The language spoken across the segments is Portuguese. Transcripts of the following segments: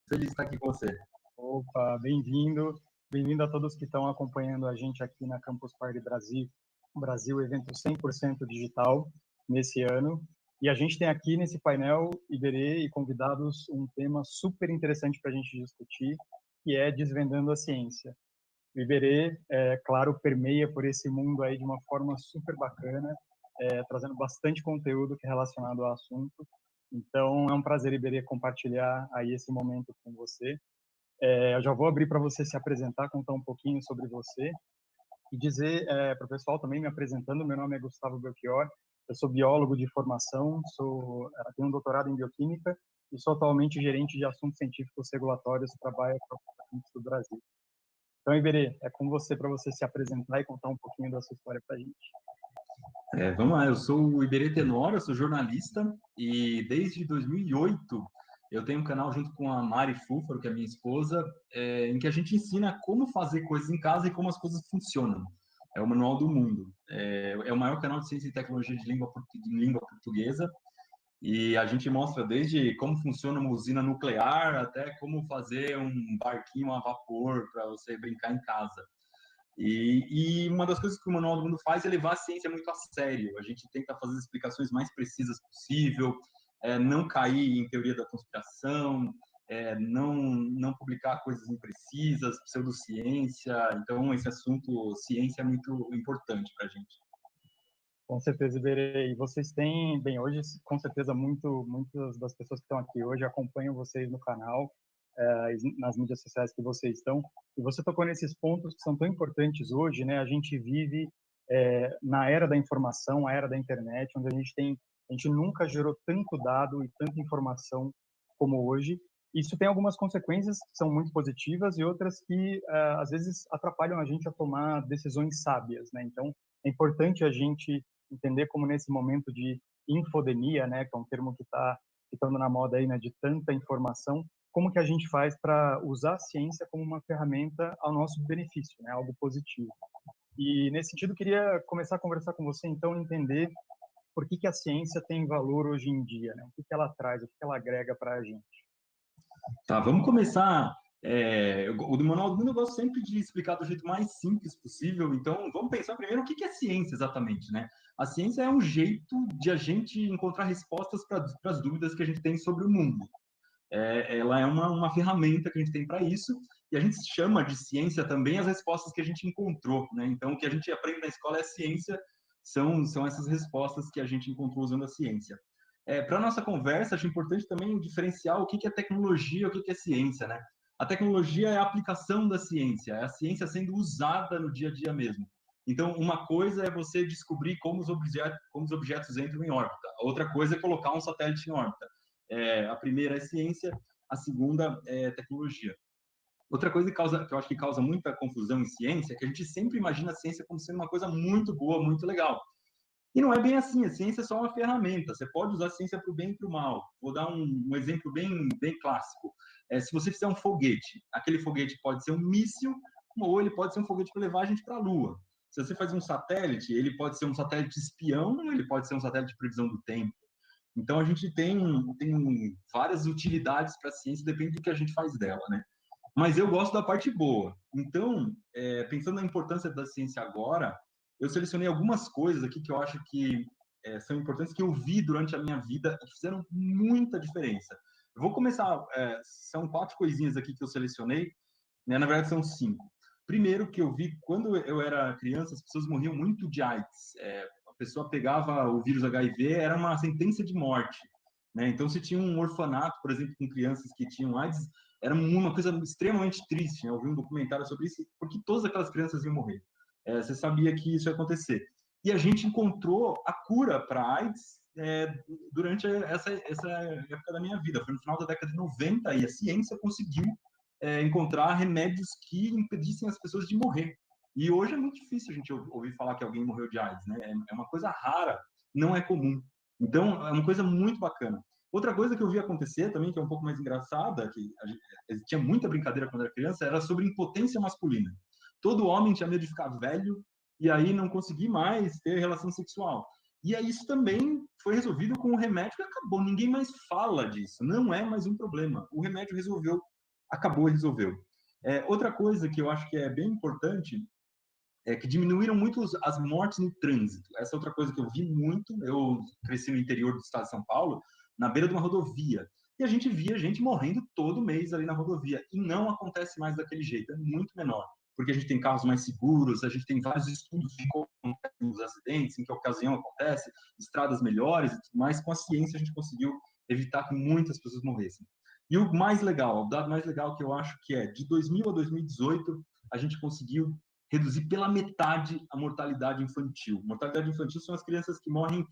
Feliz de estar aqui com você. Opa, bem-vindo. Bem-vindo a todos que estão acompanhando a gente aqui na Campus Party Brasil, evento 100% digital nesse ano. E a gente tem aqui nesse painel, Iberê e convidados, um tema super interessante para a gente discutir, que é desvendando a ciência. O Iberê, claro, permeia por esse mundo aí de uma forma super bacana, trazendo bastante conteúdo que é relacionado ao assunto. Então, é um prazer, Iberê, compartilhar aí esse momento com você. Eu já vou abrir para você se apresentar, contar um pouquinho sobre você e dizer para o pessoal também me apresentando. Meu nome é Gustavo Belchior, eu sou biólogo de formação, tenho um doutorado em bioquímica e sou atualmente gerente de assuntos científicos regulatórios para a Bayer do Brasil. Então, Iberê, é com você para você se apresentar e contar um pouquinho da sua história para a gente. Vamos lá, eu sou o Iberê Tenório, eu sou jornalista e desde 2008 eu tenho um canal junto com a Mari Fúfaro, que é minha esposa, em que a gente ensina como fazer coisas em casa e como as coisas funcionam. É o Manual do Mundo. É o maior canal de ciência e tecnologia de língua portuguesa e a gente mostra desde como funciona uma usina nuclear até como fazer um barquinho a vapor para você brincar em casa. E uma das coisas que o Manual do Mundo faz é levar a ciência muito a sério. A gente tenta fazer as explicações mais precisas possível, não cair em teoria da conspiração, não publicar coisas imprecisas, pseudociência. Então, esse assunto, ciência, é muito importante para a gente. Com certeza, Iberê. E vocês têm, bem, hoje, com certeza, muitas das pessoas que estão aqui hoje acompanham vocês no canal, nas mídias sociais que vocês estão. E você tocou nesses pontos que são tão importantes hoje, né? A gente vive na era da informação, a era da internet, onde a gente nunca gerou tanto dado e tanta informação como hoje. Isso tem algumas consequências que são muito positivas e outras que, às vezes, atrapalham a gente a tomar decisões sábias, né? Então, é importante a gente entender como nesse momento de infodemia, né, que é um termo que está ficando na moda aí, né, de tanta informação, como que a gente faz para usar a ciência como uma ferramenta ao nosso benefício, né, algo positivo. E nesse sentido, queria começar a conversar com você, então, entender por que a ciência tem valor hoje em dia, né? O que ela traz, o que ela agrega para a gente. Tá, vamos começar. O do Manual do Mundo eu gosto sempre de explicar do jeito mais simples possível. Então, vamos pensar primeiro o que é ciência exatamente, né? A ciência é um jeito de a gente encontrar respostas para as dúvidas que a gente tem sobre o mundo. Ela é uma ferramenta que a gente tem para isso, e a gente chama de ciência também as respostas que a gente encontrou, né? Então, o que a gente aprende na escola é ciência, são essas respostas que a gente encontrou usando a ciência. Para a nossa conversa, acho importante também diferenciar o que é tecnologia e o que é ciência, né? A tecnologia é a aplicação da ciência, é a ciência sendo usada no dia a dia mesmo. Então, uma coisa é você descobrir como os objetos entram em órbita, a outra coisa é colocar um satélite em órbita. A primeira é ciência, a segunda é tecnologia. Outra coisa que eu acho que causa muita confusão em ciência é que a gente sempre imagina a ciência como sendo uma coisa muito boa, muito legal. E não é bem assim, a ciência é só uma ferramenta, você pode usar a ciência para o bem e para o mal. Vou dar um exemplo bem clássico. Se você fizer um foguete, aquele foguete pode ser um míssil ou ele pode ser um foguete para levar a gente para a Lua. Se você faz um satélite, ele pode ser um satélite espião ou ele pode ser um satélite de previsão do tempo. Então, a gente tem várias utilidades para a ciência, depende do que a gente faz dela, né? Mas eu gosto da parte boa. Então, pensando na importância da ciência agora, eu selecionei algumas coisas aqui que eu acho que são importantes, que eu vi durante a minha vida e fizeram muita diferença. Eu vou começar, são 4 coisinhas aqui que eu selecionei, né? Na verdade, são 5. Primeiro, que eu vi, quando eu era criança, as pessoas morriam muito de AIDS. A pessoa pegava o vírus HIV, era uma sentença de morte, né? Então, se tinha um orfanato, por exemplo, com crianças que tinham AIDS, era uma coisa extremamente triste, né? Eu vi um documentário sobre isso, porque todas aquelas crianças iam morrer. Você sabia que isso ia acontecer. E a gente encontrou a cura para AIDS durante essa época da minha vida. Foi no final da década de 90 e a ciência conseguiu encontrar remédios que impedissem as pessoas de morrer. E hoje é muito difícil a gente ouvir falar que alguém morreu de AIDS, né? É uma coisa rara, não é comum. Então, é uma coisa muito bacana. Outra coisa que eu vi acontecer também, que é um pouco mais engraçada, que tinha muita brincadeira quando era criança, era sobre impotência masculina. Todo homem tinha medo de ficar velho e aí não conseguir mais ter relação sexual. E aí isso também foi resolvido com o remédio que acabou. Ninguém mais fala disso. Não é mais um problema. O remédio resolveu acabou e resolveu. Outra coisa que eu acho que é bem importante é que diminuíram muito as mortes no trânsito. Essa é outra coisa que eu vi muito. Eu cresci no interior do estado de São Paulo, na beira de uma rodovia. E a gente via gente morrendo todo mês ali na rodovia. E não acontece mais daquele jeito, é muito menor. Porque a gente tem carros mais seguros, a gente tem vários estudos de como os acidentes, em que ocasião acontece, estradas melhores e tudo mais. Com a ciência a gente conseguiu evitar que muitas pessoas morressem. E o mais legal, o dado mais legal que eu acho que é, de 2000 a 2018, a gente conseguiu reduzir pela metade a mortalidade infantil. Mortalidade infantil são as crianças que morrem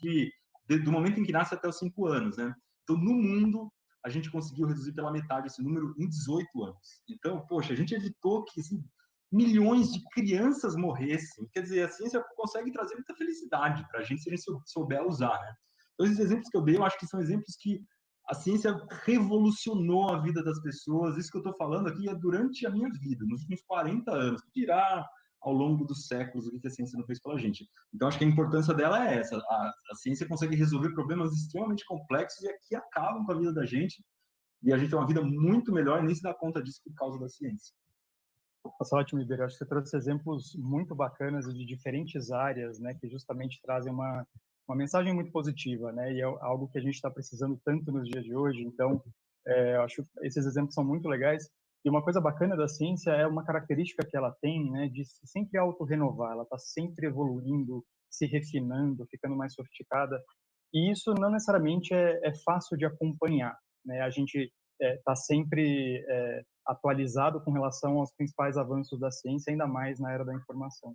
do momento em que nasce até os 5 anos, né? Então, no mundo, a gente conseguiu reduzir pela metade esse número em 18 anos. Então, poxa, a gente evitou que assim, milhões de crianças morressem. Quer dizer, a ciência consegue trazer muita felicidade para a gente se a gente souber usar, né? Então, esses exemplos que eu dei, eu acho que são exemplos que a ciência revolucionou a vida das pessoas. Isso que eu estou falando aqui é durante a minha vida, nos últimos 40 anos. Que dirá ao longo dos séculos o que a ciência não fez pela gente. Então, acho que a importância dela é essa. A ciência consegue resolver problemas extremamente complexos e que acabam com a vida da gente. E a gente tem uma vida muito melhor e nem se dá conta disso por causa da ciência. Nossa, ótimo, Ribeiro. Acho que você trouxe exemplos muito bacanas de diferentes áreas, né, que justamente trazem uma mensagem muito positiva, né, e é algo que a gente está precisando tanto nos dias de hoje. Então, eu acho que esses exemplos são muito legais. E uma coisa bacana da ciência é uma característica que ela tem, né, de se sempre autorrenovar. Ela está sempre evoluindo, se refinando, ficando mais sofisticada. E isso não necessariamente é fácil de acompanhar, né? A gente está sempre atualizado com relação aos principais avanços da ciência, ainda mais na era da informação.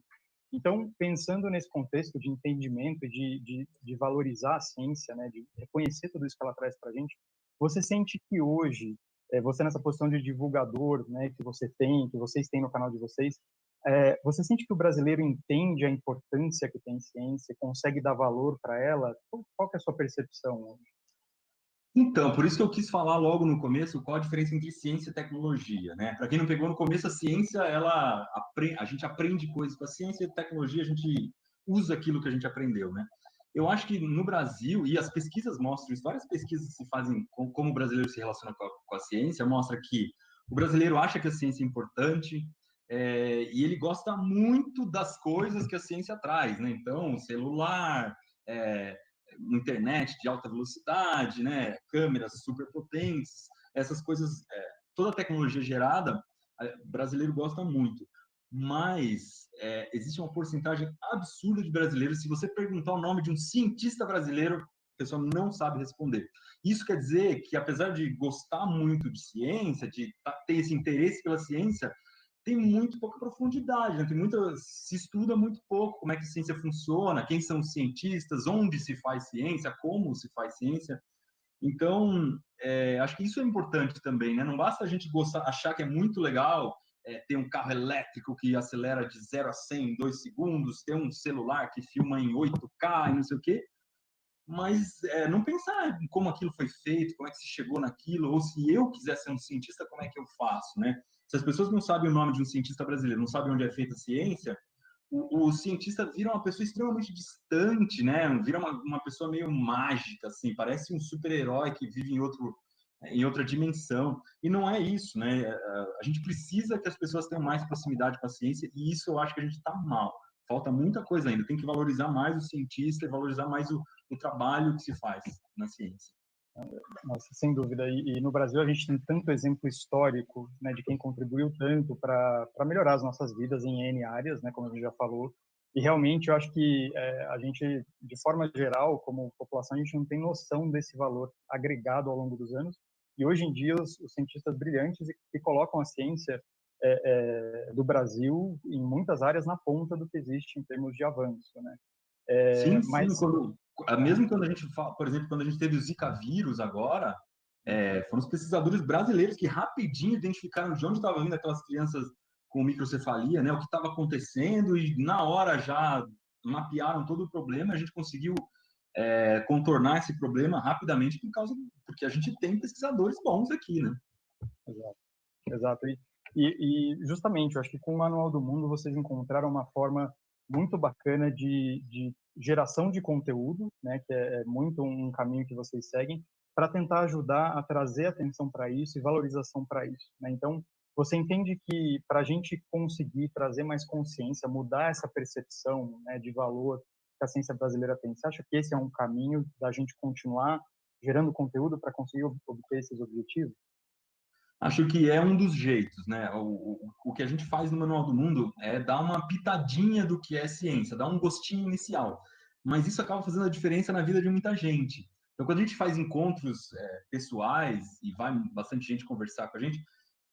Então, pensando nesse contexto de entendimento, de valorizar a ciência, né, de reconhecer tudo isso que ela traz para a gente, você sente que hoje, você nessa posição de divulgador, né, que você tem, que vocês têm no canal de vocês, você sente que o brasileiro entende a importância que tem ciência, consegue dar valor para ela? Qual que é a sua percepção hoje? Então, por isso que eu quis falar logo no começo qual a diferença entre ciência e tecnologia, né? Para quem não pegou no começo, a ciência, a gente aprende coisas com a ciência e a tecnologia, a gente usa aquilo que a gente aprendeu, né? Eu acho que no Brasil, e as pesquisas mostram isso, várias pesquisas se fazem como o brasileiro se relaciona com a ciência, mostra que o brasileiro acha que a ciência é importante, e ele gosta muito das coisas que a ciência traz, né? Então, celular, é, internet de alta velocidade, né? Câmeras super potentes, essas coisas, toda a tecnologia gerada, o brasileiro gosta muito. Mas existe uma porcentagem absurda de brasileiros. Se você perguntar o nome de um cientista brasileiro, a pessoa não sabe responder. Isso quer dizer que, apesar de gostar muito de ciência, de ter esse interesse pela ciência, tem muito pouca profundidade, né? Se estuda muito pouco como é que a ciência funciona, quem são os cientistas, onde se faz ciência, como se faz ciência. Então, acho que isso é importante também, né? Não basta a gente achar que é muito legal ter um carro elétrico que acelera de 0 a 100 em 2 segundos, ter um celular que filma em 8K e não sei o quê, mas não pensar em como aquilo foi feito, como é que se chegou naquilo, ou se eu quiser ser um cientista, como é que eu faço, né? Se as pessoas não sabem o nome de um cientista brasileiro, não sabem onde é feita a ciência, o cientista vira uma pessoa extremamente distante, né? Vira uma pessoa meio mágica, assim, parece um super-herói que vive em outra dimensão. E não é isso, né? A gente precisa que as pessoas tenham mais proximidade com a ciência, e isso eu acho que a gente está mal. Falta muita coisa ainda. Tem que valorizar mais o cientista e valorizar mais o trabalho que se faz na ciência. Nossa, sem dúvida. E no Brasil a gente tem tanto exemplo histórico, né, de quem contribuiu tanto para melhorar as nossas vidas em N áreas, né, como a gente já falou. E realmente eu acho que a gente, de forma geral, como população, a gente não tem noção desse valor agregado ao longo dos anos. E hoje em dia os cientistas brilhantes que colocam a ciência do Brasil em muitas áreas na ponta do que existe em termos de avanço, né? Sim, sim. Mas Mesmo quando a gente fala, por exemplo, quando a gente teve o Zika vírus agora, foram os pesquisadores brasileiros que rapidinho identificaram de onde estavam vindo aquelas crianças com microcefalia, né? O que estava acontecendo e na hora já mapearam todo o problema. A gente conseguiu contornar esse problema rapidamente porque a gente tem pesquisadores bons aqui, né? Exato, exato. E justamente, eu acho que com o Manual do Mundo vocês encontraram uma forma muito bacana de geração de conteúdo, né, que é muito um caminho que vocês seguem, para tentar ajudar a trazer atenção para isso e valorização para isso, né? Então, você entende que para a gente conseguir trazer mais consciência, mudar essa percepção, né, de valor que a ciência brasileira tem, você acha que esse é um caminho da gente continuar gerando conteúdo para conseguir obter esses objetivos? Acho que é um dos jeitos, né? O que a gente faz no Manual do Mundo é dar uma pitadinha do que é ciência, dar um gostinho inicial. Mas isso acaba fazendo a diferença na vida de muita gente. Então, quando a gente faz encontros pessoais e vai bastante gente conversar com a gente,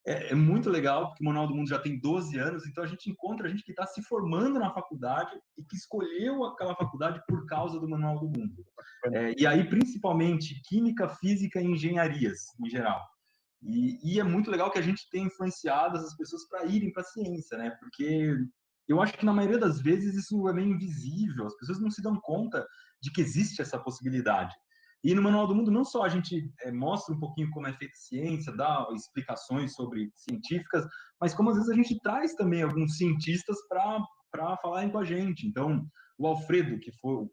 é muito legal, porque o Manual do Mundo já tem 12 anos, então a gente encontra gente que está se formando na faculdade e que escolheu aquela faculdade por causa do Manual do Mundo. E aí, principalmente, química, física e engenharias, em geral. E é muito legal que a gente tenha influenciado essas pessoas para irem para a ciência, né? Porque eu acho que na maioria das vezes isso é meio invisível, as pessoas não se dão conta de que existe essa possibilidade. E no Manual do Mundo não só a gente mostra um pouquinho como é feita ciência, dá explicações sobre científicas, mas como às vezes a gente traz também alguns cientistas para falarem com a gente. Então, o Alfredo,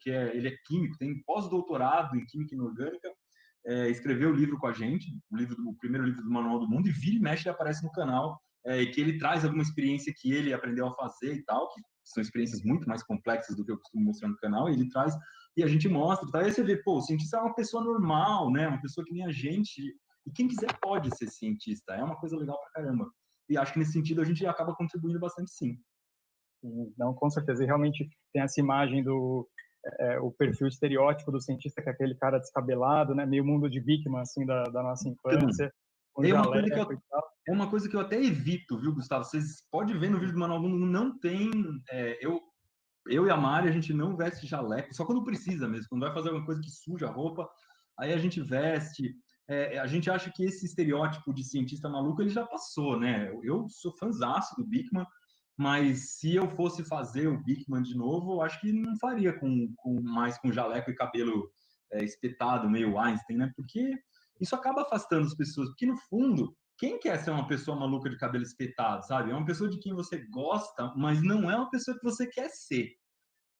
ele é químico, tem pós-doutorado em química inorgânica, escreveu o livro com a gente, o primeiro livro do Manual do Mundo, e vira e mexe ele aparece no canal, e que ele traz alguma experiência que ele aprendeu a fazer e tal, que são experiências muito mais complexas do que eu costumo mostrar no canal, e ele traz, e a gente mostra, tá? E aí você vê, pô, o cientista é uma pessoa normal, né? Uma pessoa que nem a gente, e quem quiser pode ser cientista, é uma coisa legal pra caramba. E acho que nesse sentido a gente acaba contribuindo bastante, sim. Não, com certeza. E realmente tem essa imagem do o perfil estereótipo do cientista, que é aquele cara descabelado, né? Meio mundo de Bikman, assim, da nossa infância, com É uma coisa que jaleco e tal. é uma coisa que eu até evito, viu, Gustavo? Vocês podem ver no vídeo do Manual do Mundo, não tem. Eu e a Mari, a gente não veste jaleco, só quando precisa mesmo, quando vai fazer alguma coisa que suja a roupa, aí a gente veste. A gente acha que esse estereótipo de cientista maluco, ele já passou, né? Eu sou fãzaço do Bikman, mas se eu fosse fazer o Bikman de novo, eu acho que não faria mais com jaleco e cabelo espetado, meio Einstein, né? Porque isso acaba afastando as pessoas, porque no fundo, quem quer ser uma pessoa maluca de cabelo espetado, sabe? É uma pessoa de quem você gosta, mas não é uma pessoa que você quer ser.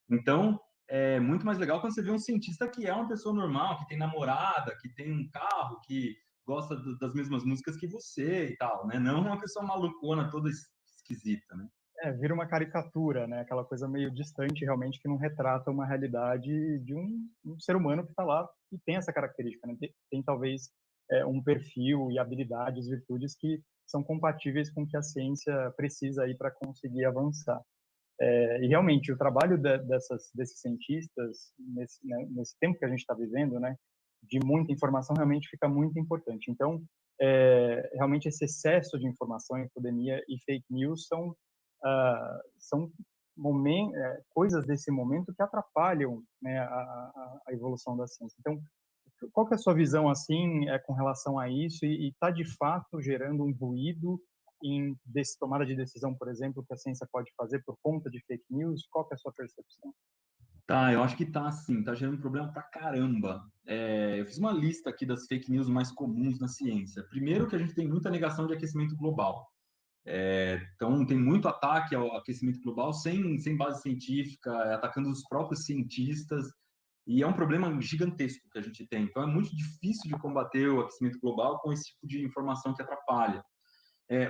Então, é muito mais legal quando você vê um cientista que é uma pessoa normal, que tem namorada, que tem um carro, que gosta das mesmas músicas que você e tal, né? Não uma pessoa malucona, toda esquisita, né? Vira uma caricatura, né? Aquela coisa meio distante, realmente, que não retrata uma realidade de um ser humano que está lá e tem essa característica, né? Tem talvez um perfil e habilidades, virtudes que são compatíveis com o que a ciência precisa aí para conseguir avançar. E realmente o trabalho desses cientistas nesse tempo que a gente está vivendo, né, de muita informação, realmente fica muito importante. Então, realmente esse excesso de informação, infodemia e fake news são coisas desse momento que atrapalham, né, a evolução da ciência. Então, qual que é a sua visão assim com relação a isso e está de fato gerando um ruído em tomada de decisão, por exemplo, que a ciência pode fazer por conta de fake news? Qual que é a sua percepção? Tá, eu acho que tá assim, tá gerando problema pra caramba. Eu fiz uma lista aqui das fake news mais comuns na ciência. Primeiro que a gente tem muita negação de aquecimento global. Então, tem muito ataque ao aquecimento global sem base científica, atacando os próprios cientistas, e é um problema gigantesco que a gente tem. Então, é muito difícil de combater o aquecimento global com esse tipo de informação que atrapalha.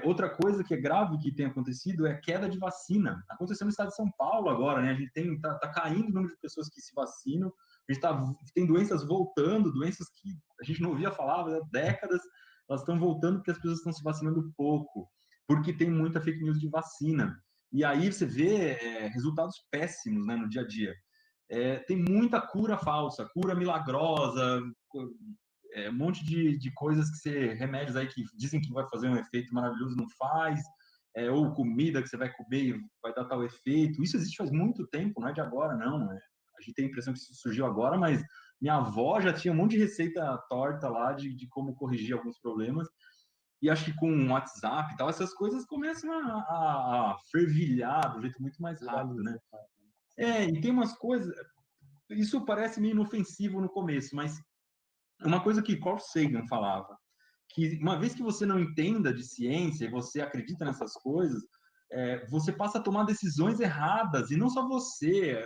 Outra coisa que é grave que tem acontecido é a queda de vacina. Aconteceu no estado de São Paulo agora, né? A gente tá caindo o número de pessoas que se vacinam, a gente tem doenças voltando, doenças que a gente não ouvia falar há décadas, elas estão voltando porque as pessoas estão se vacinando pouco, porque tem muita fake news de vacina. E aí você vê resultados péssimos, né, no dia a dia. Tem muita cura falsa, cura milagrosa, um monte de coisas que você, remédios aí que dizem que vai fazer um efeito maravilhoso, não faz, ou comida que você vai comer e vai dar tal efeito. Isso existe faz muito tempo, não é de agora, não. A gente tem a impressão que isso surgiu agora, mas minha avó já tinha um monte de receita torta lá de como corrigir alguns problemas. E acho que com o WhatsApp e tal, essas coisas começam a fervilhar de um jeito muito mais rápido, né? E tem umas coisas... Isso parece meio inofensivo no começo, mas uma coisa que Carl Sagan falava, que uma vez que você não entenda de ciência e você acredita nessas coisas, você passa a tomar decisões erradas, e não só você,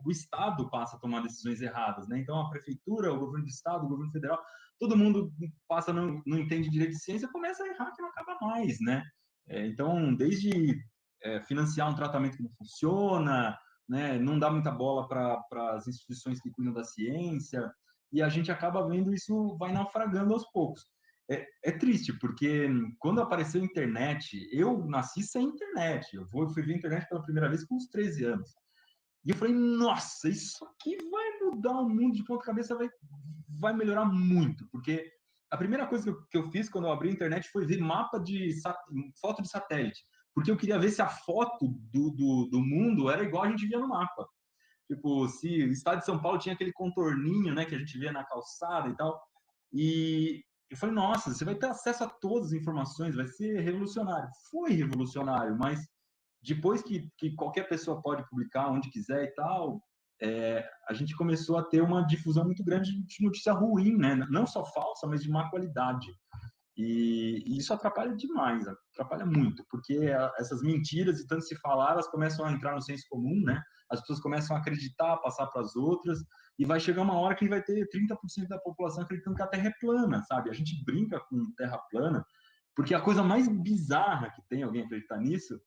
o Estado passa a tomar decisões erradas, né? Então, a prefeitura, o governo do Estado, o governo federal todo mundo passa, não entende direito de ciência, começa a errar que não acaba mais, né? Então, desde financiar um tratamento que não funciona, né, não dá muita bola para as instituições que cuidam da ciência, e a gente acaba vendo isso vai naufragando aos poucos. É triste, porque quando apareceu a internet, eu nasci sem internet, fui ver a internet pela primeira vez com uns 13 anos. E eu falei, nossa, isso aqui vai mudar o mundo de ponta cabeça, vai melhorar muito, porque a primeira coisa que eu fiz quando eu abri a internet foi ver mapa foto de satélite, porque eu queria ver se a foto do mundo era igual a gente via no mapa. Tipo, se o estado de São Paulo tinha aquele contorninho, né, que a gente via na calçada e tal. E eu falei, nossa, você vai ter acesso a todas as informações, vai ser revolucionário. Foi revolucionário, mas depois que qualquer pessoa pode publicar onde quiser e tal, a gente começou a ter uma difusão muito grande de notícia ruim, né? Não só falsa, mas de má qualidade. E isso atrapalha demais, atrapalha muito, porque essas mentiras, e tanto se falar, elas começam a entrar no senso comum, né? As pessoas começam a acreditar, passar para as outras, e vai chegar uma hora que vai ter 30% da população acreditando que a Terra é plana, sabe? A gente brinca com Terra plana, porque é a coisa mais bizarra que tem alguém acreditar nisso,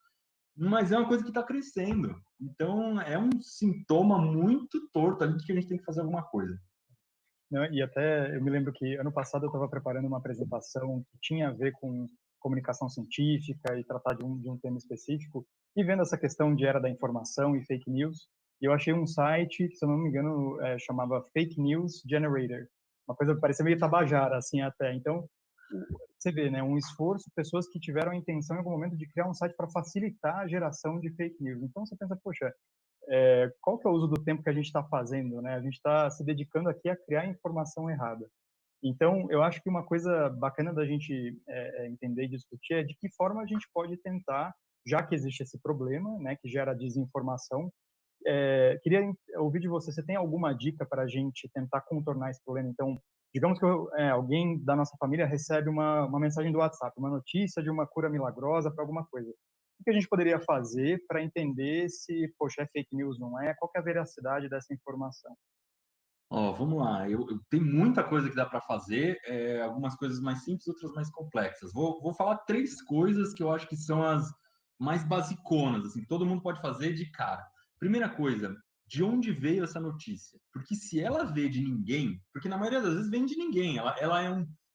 mas é uma coisa que está crescendo. Então, é um sintoma muito torto ali de que a gente tem que fazer alguma coisa. Não, e até eu me lembro que ano passado eu estava preparando uma apresentação que tinha a ver com comunicação científica e tratar de um tema específico, e vendo essa questão de era da informação e fake news, eu achei um site que, se eu não me engano, chamava Fake News Generator, uma coisa que parecia meio tabajara, assim, até. Então, você vê, né, um esforço, pessoas que tiveram a intenção em algum momento de criar um site para facilitar a geração de fake news. Então, você pensa, poxa, qual que é o uso do tempo que a gente está fazendo, né? A gente está se dedicando aqui a criar informação errada. Então, eu acho que uma coisa bacana da gente entender e discutir é de que forma a gente pode tentar, já que existe esse problema, né, que gera desinformação, queria ouvir de você, você tem alguma dica para a gente tentar contornar esse problema? Então, digamos que alguém da nossa família recebe uma mensagem do WhatsApp, uma notícia de uma cura milagrosa para alguma coisa. O que a gente poderia fazer para entender se, poxa, é fake news, não é? Qual que é a veracidade dessa informação? Vamos lá. Tem muita coisa que dá para fazer, algumas coisas mais simples, outras mais complexas. Vou falar 3 coisas que eu acho que são as mais basiconas, assim, que todo mundo pode fazer de cara. Primeira coisa, de onde veio essa notícia? Porque se ela veio de ninguém, porque na maioria das vezes vem de ninguém, ela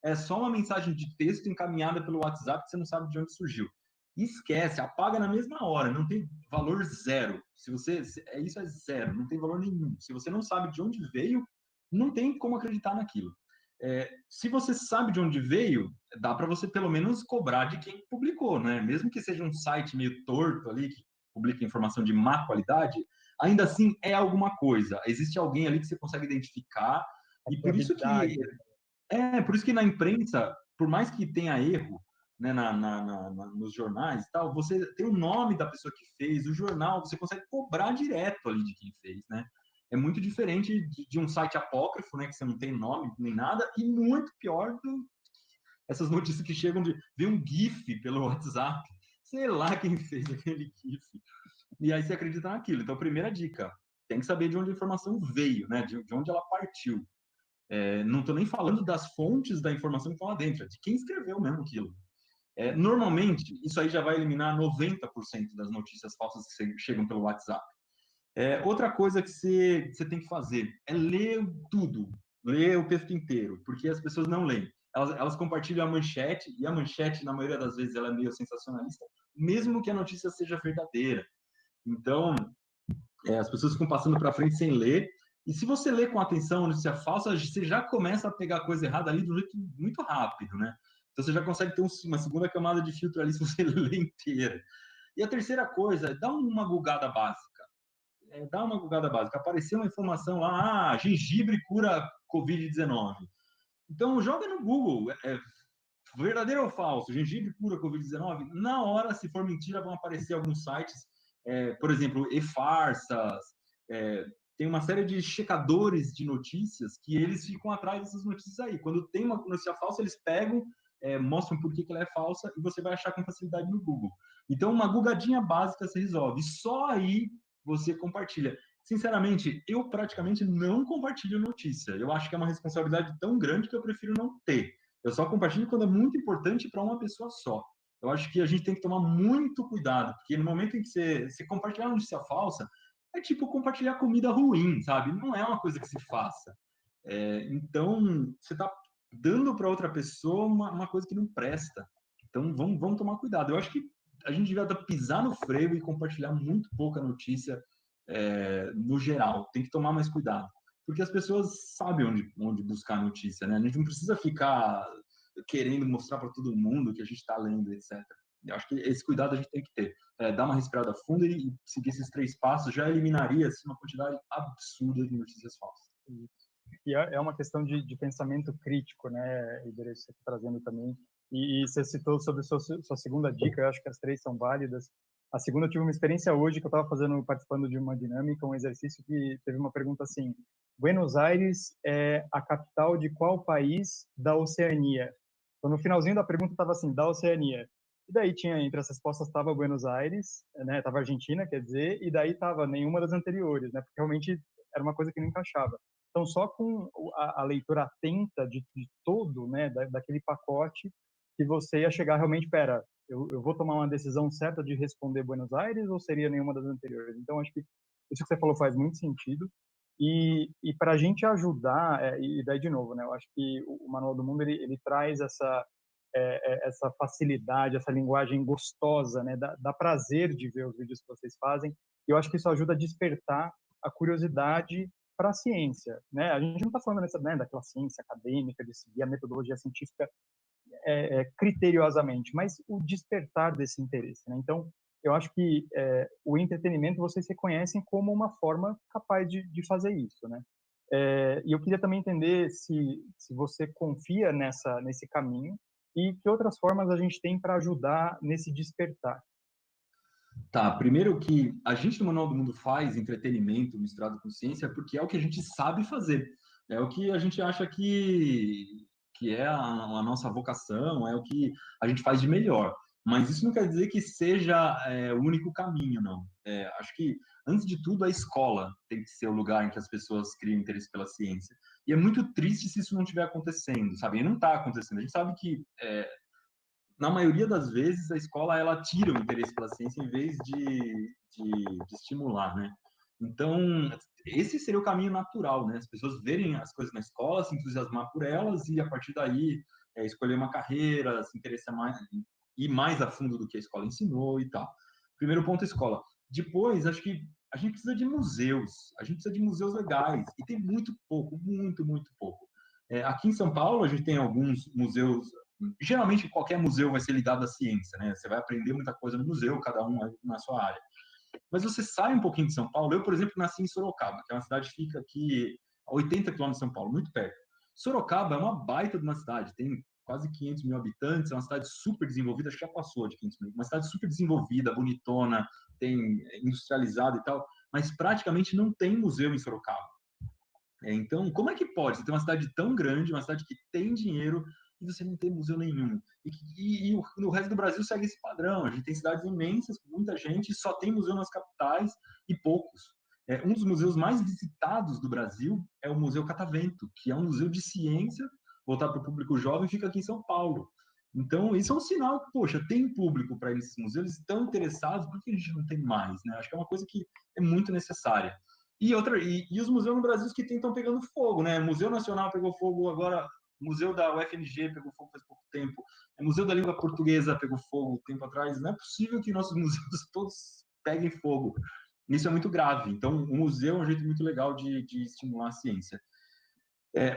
é só uma mensagem de texto encaminhada pelo WhatsApp que você não sabe de onde surgiu. Esquece, apaga na mesma hora, não tem valor zero. Isso é zero, não tem valor nenhum. Se você não sabe de onde veio, não tem como acreditar naquilo. Se você sabe de onde veio, dá para você pelo menos cobrar de quem publicou, né? Mesmo que seja um site meio torto ali que publica informação de má qualidade, ainda assim é alguma coisa. Existe alguém ali que você consegue identificar e por isso que na imprensa, por mais que tenha erro, né, nos jornais e tal, você tem o nome da pessoa que fez, o jornal, você consegue cobrar direto ali de quem fez, né? É muito diferente de um site apócrifo, né, que você não tem nome nem nada, e muito pior essas notícias que chegam de ver um GIF pelo WhatsApp, sei lá quem fez aquele GIF, e aí você acredita naquilo. Então, primeira dica, tem que saber de onde a informação veio, né, de onde ela partiu. Não estou nem falando das fontes da informação que estão lá dentro, é de quem escreveu mesmo aquilo. Normalmente, isso aí já vai eliminar 90% das notícias falsas que chegam pelo WhatsApp. Outra coisa que você tem que fazer é ler tudo, ler o texto inteiro, porque as pessoas não leem. Elas compartilham a manchete, e a manchete, na maioria das vezes, ela é meio sensacionalista, mesmo que a notícia seja verdadeira. Então, as pessoas ficam passando para frente sem ler, e se você lê com atenção a notícia falsa, você já começa a pegar coisa errada ali do jeito muito rápido, né? Então você já consegue ter uma segunda camada de filtro ali se você lê inteira. E a terceira coisa, dá uma gulgada básica. Apareceu uma informação lá, gengibre cura Covid-19. Então joga no Google, verdadeiro ou falso? Gengibre cura Covid-19? Na hora, se for mentira, vão aparecer alguns sites, por exemplo, e-farsas, tem uma série de checadores de notícias que eles ficam atrás dessas notícias aí. Quando tem uma notícia falsa, eles pegam, mostram por que ela é falsa e você vai achar com facilidade no Google. Então, uma gugadinha básica se resolve. Só aí você compartilha. Sinceramente, eu praticamente não compartilho notícia. Eu acho que é uma responsabilidade tão grande que eu prefiro não ter. Eu só compartilho quando é muito importante para uma pessoa só. Eu acho que a gente tem que tomar muito cuidado, porque no momento em que você compartilhar uma notícia falsa, é tipo compartilhar comida ruim, sabe? Não é uma coisa que se faça. Então, você está dando para outra pessoa uma coisa que não presta. Então, vamos tomar cuidado. Eu acho que a gente devia pisar no freio e compartilhar muito pouca notícia no geral. Tem que tomar mais cuidado. Porque as pessoas sabem onde buscar notícia, né? A gente não precisa ficar querendo mostrar para todo mundo que a gente está lendo, etc. Eu acho que esse cuidado a gente tem que ter. Dar uma respirada funda e seguir esses 3 passos já eliminaria assim, uma quantidade absurda de notícias falsas. E é uma questão de pensamento crítico, né, Iberê, você está trazendo também. E você citou sobre sua segunda dica, eu acho que as 3 são válidas. A segunda, eu tive uma experiência hoje que eu estava participando de uma dinâmica, um exercício que teve uma pergunta assim: Buenos Aires é a capital de qual país da Oceania? Então, no finalzinho da pergunta estava assim, da Oceania. E daí tinha, entre as respostas, estava Buenos Aires, né, estava Argentina, quer dizer, e daí estava nenhuma das anteriores, né, porque realmente era uma coisa que não encaixava. Então, só com a leitura atenta de todo, né, daquele pacote, que você ia chegar realmente, pera, eu vou tomar uma decisão certa de responder Buenos Aires ou seria nenhuma das anteriores? Então, acho que isso que você falou faz muito sentido. E para a gente ajudar, e daí de novo, né, eu acho que o Manual do Mundo ele traz essa facilidade, essa linguagem gostosa, né, dá prazer de ver os vídeos que vocês fazem. E eu acho que isso ajuda a despertar a curiosidade para a ciência, né? A gente não está falando daquela ciência acadêmica, de seguir a metodologia científica criteriosamente, mas o despertar desse interesse, né? Então, eu acho que o entretenimento vocês reconhecem como uma forma capaz de fazer isso, né? E eu queria também entender se você confia nesse caminho e que outras formas a gente tem para ajudar nesse despertar. Tá, primeiro que a gente no Manual do Mundo faz entretenimento misturado com ciência porque é o que a gente sabe fazer. É o que a gente acha que é a nossa vocação, é o que a gente faz de melhor. Mas isso não quer dizer que seja o único caminho, não. Acho que, antes de tudo, a escola tem que ser o lugar em que as pessoas criam interesse pela ciência. E é muito triste se isso não estiver acontecendo, sabe? E não está acontecendo. A gente sabe que na maioria das vezes, a escola ela tira o interesse pela ciência em vez de estimular, né? Então, esse seria o caminho natural, né? As pessoas verem as coisas na escola, se entusiasmar por elas e, a partir daí, escolher uma carreira, se interessar mais, ir mais a fundo do que a escola ensinou e tal. Primeiro ponto, escola. Depois, acho que a gente precisa de museus. A gente precisa de museus legais. E tem muito pouco, muito, muito pouco. Aqui em São Paulo, a gente tem alguns museus. Geralmente, qualquer museu vai ser ligado à ciência, né? Você vai aprender muita coisa no museu, cada um na sua área. Mas você sai um pouquinho de São Paulo. Eu, por exemplo, nasci em Sorocaba, que é uma cidade que fica aqui a 80 quilômetros de São Paulo, muito perto. Sorocaba é uma baita de uma cidade, tem quase 500 mil habitantes, é uma cidade super desenvolvida, acho que já passou de 500 mil, uma cidade super desenvolvida, bonitona, tem industrializada e tal, mas praticamente não tem museu em Sorocaba. Então, como é que pode? Você tem uma cidade tão grande, uma cidade que tem dinheiro, e você não tem museu nenhum. E no resto do Brasil segue esse padrão. A gente tem cidades imensas, com muita gente, e só tem museu nas capitais e poucos. Um dos museus mais visitados do Brasil é o Museu Catavento, que é um museu de ciência voltado para o público jovem, fica aqui em São Paulo. Então, isso é um sinal que, poxa, tem público para esses museus, eles estão interessados, por que a gente não tem mais? Né? Acho que é uma coisa que é muito necessária. E os museus no Brasil que estão pegando fogo, né? Museu Nacional pegou fogo agora, Museu da UFMG pegou fogo faz pouco tempo, o Museu da Língua Portuguesa pegou fogo tempo atrás. Não é possível que nossos museus todos peguem fogo. Isso é muito grave. Então, o museu é um jeito muito legal de estimular a ciência.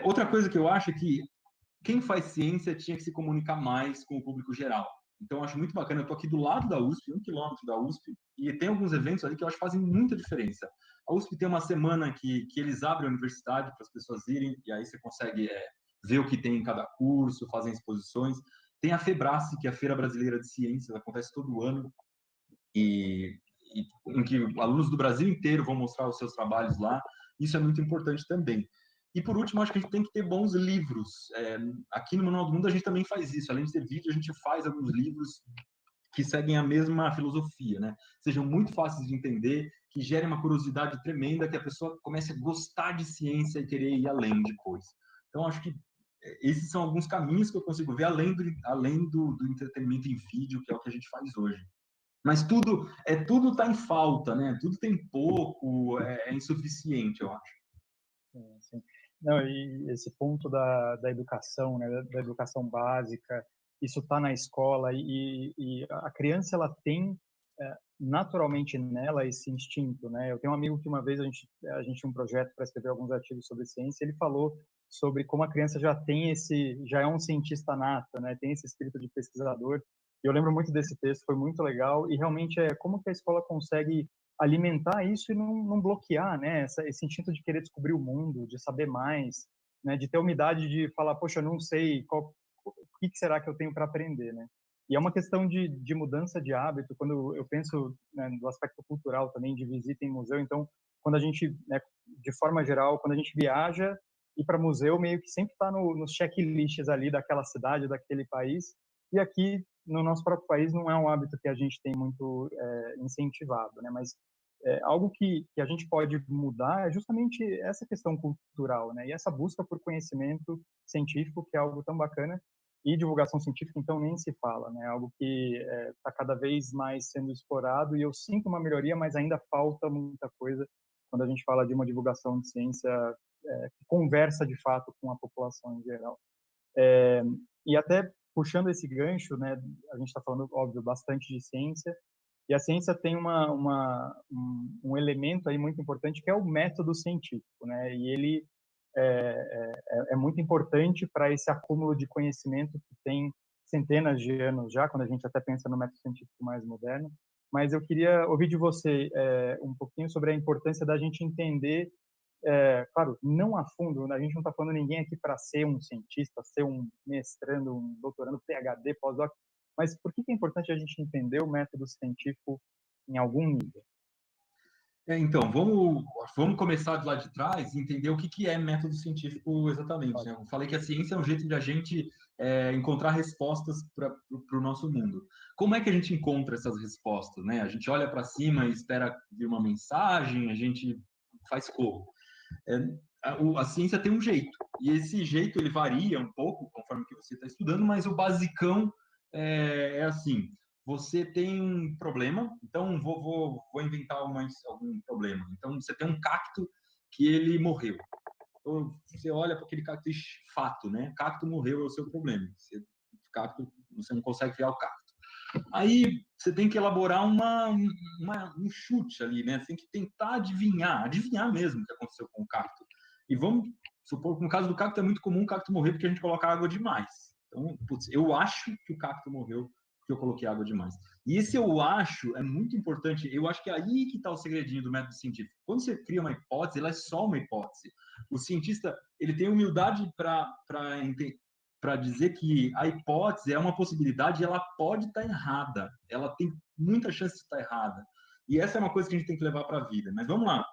Outra coisa que eu acho é que quem faz ciência tinha que se comunicar mais com o público geral. Então, eu acho muito bacana. Eu estou aqui do lado da USP, 1 quilômetro da USP, e tem alguns eventos ali que eu acho que fazem muita diferença. A USP tem uma semana que eles abrem a universidade para as pessoas irem, e aí você consegue ver o que tem em cada curso, fazem exposições. Tem a FEBRACE, que é a Feira Brasileira de Ciências, acontece todo ano, em que alunos do Brasil inteiro vão mostrar os seus trabalhos lá. Isso é muito importante também. E, por último, acho que a gente tem que ter bons livros. Aqui no Manual do Mundo, a gente também faz isso. Além de ter vídeo, a gente faz alguns livros que seguem a mesma filosofia, né? Sejam muito fáceis de entender que gere uma curiosidade tremenda, que a pessoa comece a gostar de ciência e querer ir além depois. Então, acho que esses são alguns caminhos que eu consigo ver além do entretenimento em vídeo, que é o que a gente faz hoje. Mas tudo está em falta, né? Tudo tem pouco, é insuficiente, eu acho. Sim. Não, e esse ponto da educação, né, da educação básica, isso está na escola e a criança ela tem naturalmente nela esse instinto, né? Eu tenho um amigo que uma vez a gente tinha um projeto para escrever alguns artigos sobre ciência, ele falou sobre como a criança já é um cientista nato, né? Tem esse espírito de pesquisador. E eu lembro muito desse texto, foi muito legal e realmente é como que a escola consegue alimentar isso e não bloquear, né? Esse instinto de querer descobrir o mundo, de saber mais, né? De ter humildade de falar, poxa, eu não sei o que será que eu tenho para aprender, né? E é uma questão de mudança de hábito. Quando eu penso, né, no aspecto cultural também, de visita em museu, então, quando a gente, né, de forma geral, quando a gente viaja, ir para museu meio que sempre está nos checklists ali daquela cidade, daquele país. E aqui, no nosso próprio país, não é um hábito que a gente tem muito incentivado, né? Mas algo que a gente pode mudar é justamente essa questão cultural, né? E essa busca por conhecimento científico, que é algo tão bacana, e divulgação científica, então, nem se fala, né? Algo que está cada vez mais sendo explorado e eu sinto uma melhoria, mas ainda falta muita coisa quando a gente fala de uma divulgação de ciência que conversa, de fato, com a população em geral. E até puxando esse gancho, né? A gente está falando, óbvio, bastante de ciência, e a ciência tem um elemento aí muito importante que é o método científico, né? E ele é muito importante para esse acúmulo de conhecimento que tem centenas de anos já, quando a gente até pensa no método científico mais moderno. Mas eu queria ouvir de você um pouquinho sobre a importância da gente entender, claro, não a fundo, né? A gente não está falando ninguém aqui para ser um cientista, ser um mestrando, um doutorando, PhD, pós-doc, mas por que é importante a gente entender o método científico em algum nível? Então, vamos começar de lá de trás e entender o que é método científico exatamente, né? Eu falei que a ciência é um jeito de a gente encontrar respostas para o nosso mundo. Como é que a gente encontra essas respostas, né? A gente olha para cima e espera vir uma mensagem, a gente faz como? A ciência tem um jeito, e esse jeito ele varia um pouco conforme que você está estudando, mas o basicão é assim: você tem um problema, então vou inventar algum problema. Então você tem um cacto que ele morreu. Então, você olha para aquele cacto, fato, né? Cacto morreu é o seu problema. Você não consegue criar o cacto. Aí você tem que elaborar um chute ali, né? Você tem que tentar adivinhar mesmo o que aconteceu com o cacto. E vamos supor que no caso do cacto é muito comum o cacto morrer porque a gente coloca água demais. Então, putz, eu acho que o cacto morreu porque eu coloquei água demais. E esse eu acho é muito importante. Eu acho que é aí que está o segredinho do método científico. Quando você cria uma hipótese, ela é só uma hipótese. O cientista ele tem humildade para dizer que a hipótese é uma possibilidade e ela pode estar errada. Ela tem muita chance de estar errada. E essa é uma coisa que a gente tem que levar para a vida. Mas vamos lá.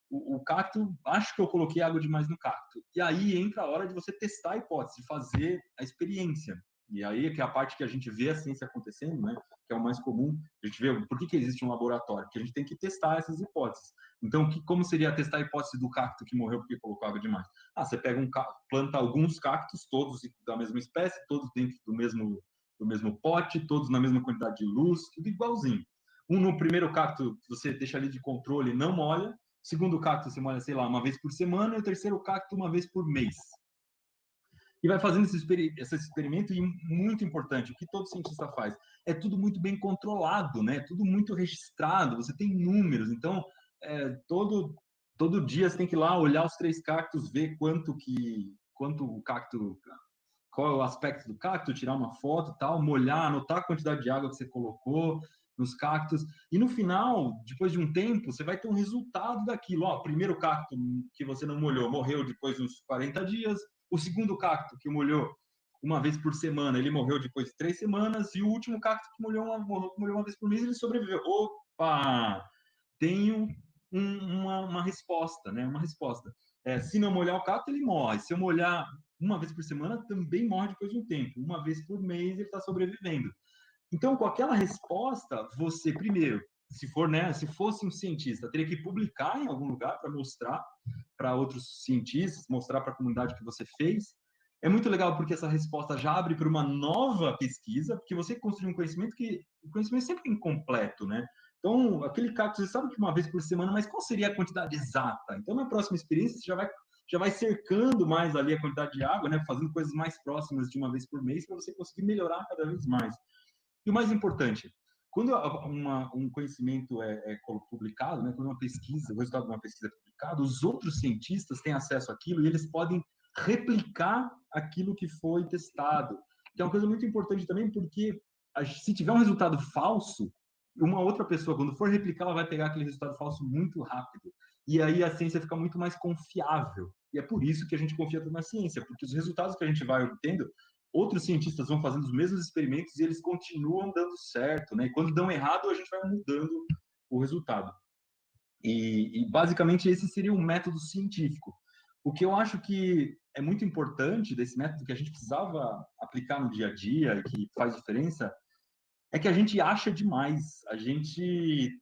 O cacto, acho que eu coloquei água demais no cacto. E aí entra a hora de você testar a hipótese, de fazer a experiência. E aí é que é a parte que a gente vê a ciência acontecendo, né? Que é o mais comum. A gente vê por que existe um laboratório, porque a gente tem que testar essas hipóteses. Então, como seria testar a hipótese do cacto que morreu porque colocou água demais? Você pega planta alguns cactos, todos da mesma espécie, todos dentro do mesmo pote, todos na mesma quantidade de luz, tudo igualzinho. No primeiro cacto, você deixa ali de controle, não molha. Segundo cacto, você molha, sei lá, uma vez por semana, e o terceiro cacto, uma vez por mês. E vai fazendo esse experimento, e muito importante, o que todo cientista faz, é tudo muito bem controlado, né? Tudo muito registrado, você tem números, então todo dia você tem que ir lá olhar os 3 cactos, ver quanto o cacto, qual é o aspecto do cacto, tirar uma foto, tal, molhar, anotar a quantidade de água que você colocou nos cactos, e no final, depois de um tempo, você vai ter um resultado daquilo. O primeiro cacto que você não molhou morreu depois de uns 40 dias, o segundo cacto que molhou uma vez por semana, ele morreu depois de 3 semanas, e o último cacto que molhou uma vez por mês, ele sobreviveu. Opa! Tenho uma resposta, né? Uma resposta. Se não molhar o cacto, ele morre. Se eu molhar uma vez por semana, também morre depois de um tempo. Uma vez por mês, ele está sobrevivendo. Então, com aquela resposta, você, primeiro, se for, né, se fosse um cientista, teria que publicar em algum lugar para mostrar para outros cientistas, mostrar para a comunidade que você fez. É muito legal porque essa resposta já abre para uma nova pesquisa, porque você construiu um conhecimento que o conhecimento é sempre incompleto, né? Então, aquele cacto, você sabe que uma vez por semana, mas qual seria a quantidade exata? Então, na próxima experiência, você já vai cercando mais ali a quantidade de água, né? Fazendo coisas mais próximas de uma vez por mês para você conseguir melhorar cada vez mais. E o mais importante, quando um conhecimento é publicado, né, quando uma pesquisa, o resultado de uma pesquisa é publicado, os outros cientistas têm acesso àquilo e eles podem replicar aquilo que foi testado. Que é uma coisa muito importante também, porque se tiver um resultado falso, uma outra pessoa, quando for replicar, ela vai pegar aquele resultado falso muito rápido. E aí a ciência fica muito mais confiável. E é por isso que a gente confia tanto na ciência, porque os resultados que a gente vai obtendo, outros cientistas vão fazendo os mesmos experimentos e eles continuam dando certo, né? E quando dão errado, a gente vai mudando o resultado. E basicamente esse seria um método científico. O que eu acho que é muito importante desse método que a gente precisava aplicar no dia a dia e que faz diferença é que a gente acha demais, a gente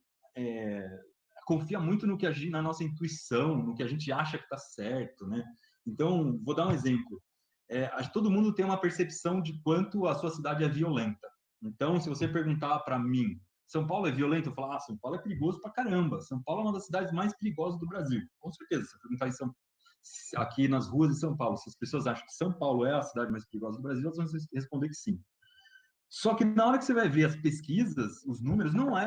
confia muito no que na nossa intuição, no que a gente acha que está certo, né? Então, vou dar um exemplo. Todo mundo tem uma percepção de quanto a sua cidade é violenta. Então, se você perguntar para mim, São Paulo é violento? Eu falo, São Paulo é perigoso pra caramba. São Paulo é uma das cidades mais perigosas do Brasil. Com certeza, se você perguntar aqui nas ruas de São Paulo, se as pessoas acham que São Paulo é a cidade mais perigosa do Brasil, elas vão responder que sim. Só que na hora que você vai ver as pesquisas, os números, não